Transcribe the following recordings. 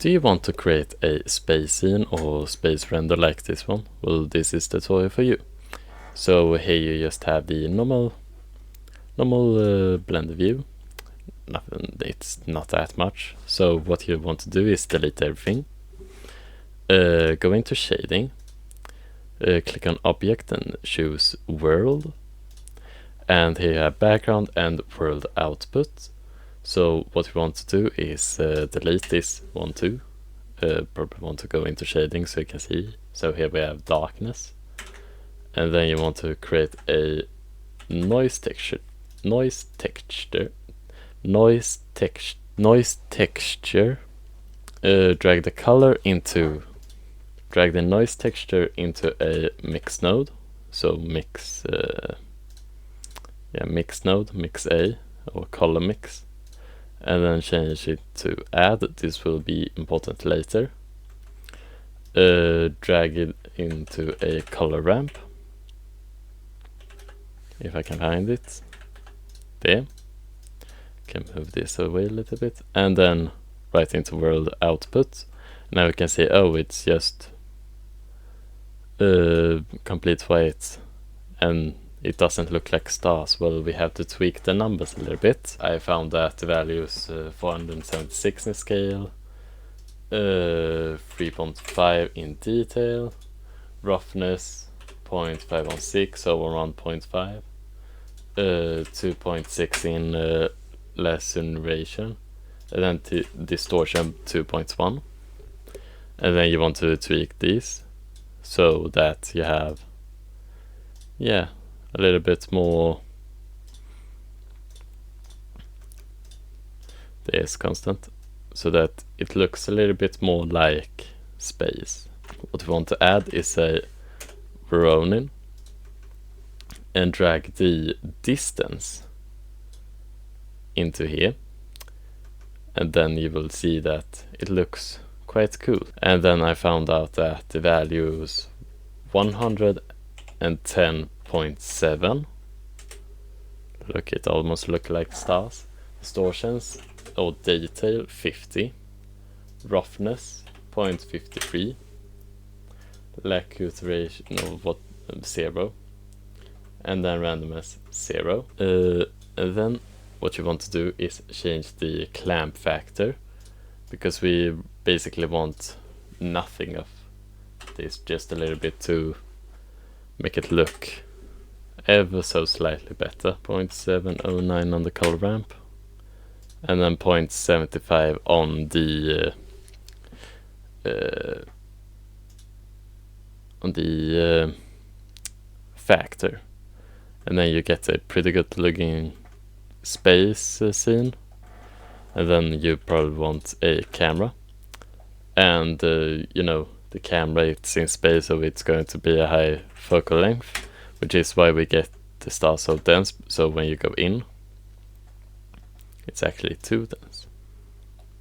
Do you want to create a space scene or space render like this one? Well, this is the tutorial for you. So here you just have the normal Blender view. Nothing, it's not that much. So what you want to do is delete everything. Go into shading. Click on object and choose world. And here you have background and world output. So what we want to do is delete this one too. Probably want to go into shading so you can see. So here we have darkness, and then you want to create a noise texture. Drag the noise texture into a mix node. So mix node, mix A, or color mix. And then change it to add. This will be important later. Drag it into a color ramp, if I can find it. There. Can move this away a little bit, and then right into world output. Now we can see, oh, it's just complete white, and it doesn't look like stars. Well, we have to tweak the numbers a little bit. I found that the value is 476 in scale, 3.5 in detail, roughness 0.516, so around 0.5, 2.6 in laceration, and then distortion 2.1. And then you want to tweak these so that you have, a little bit more. This constant, so that it looks a little bit more like space. What we want to add is a Ronin, and drag the distance into here, and then you will see that it looks quite cool. And then I found out that the value is 110.7. Look, it almost looks like stars. Distortions or detail 50, roughness 0.53, laceration 0, and then randomness 0. And then what you want to do is change the clamp factor, because we basically want nothing of this, just a little bit to make it look ever so slightly better. 0.709 on the color ramp, and then 0.75 on the factor, and then you get a pretty good looking space scene. And then you probably want a camera, and the camera, it's in space, so it's going to be a high focal length, which is why we get the stars so dense. So when you go in, it's actually too dense.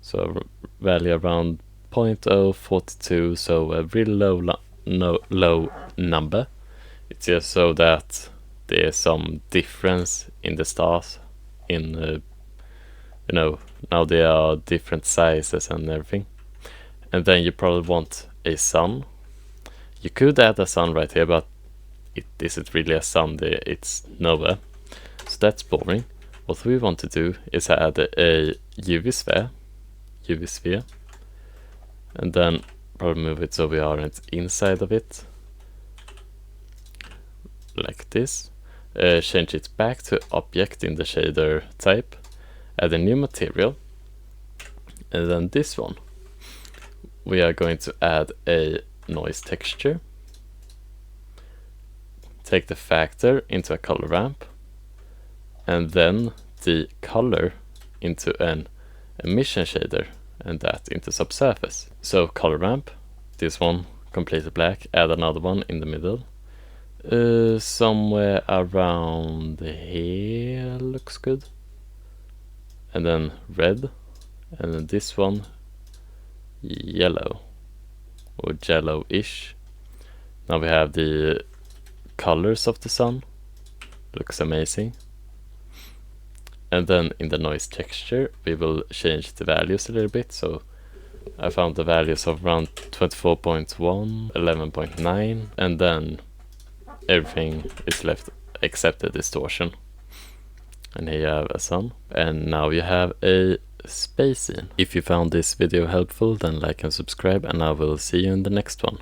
So a value around 0.042, so a really low number. It's just so that there's some difference in the stars. Now they are different sizes and everything. And then you probably want a sun. You could add a sun right here, but it isn't really a sun there, it's nowhere. So that's boring. What we want to do is add a UV sphere, and then probably move it so we aren't inside of it, like this. Change it back to object in the shader type, add a new material, and then this one we are going to add a noise texture. Take the factor into a color ramp, and then the color into an emission shader, and that into subsurface. So color ramp, this one completely black, add another one in the middle, somewhere around here looks good, and then red, and then this one yellow or yellowish. Now we have the colors of the sun, looks amazing. And then in the noise texture we will change the values a little bit, so I found the values of around 24.1, 11.9, and then everything is left except the distortion. And here you have a sun. And now you have a space scene. If you found this video helpful, then like and subscribe, and I will see you in the next one.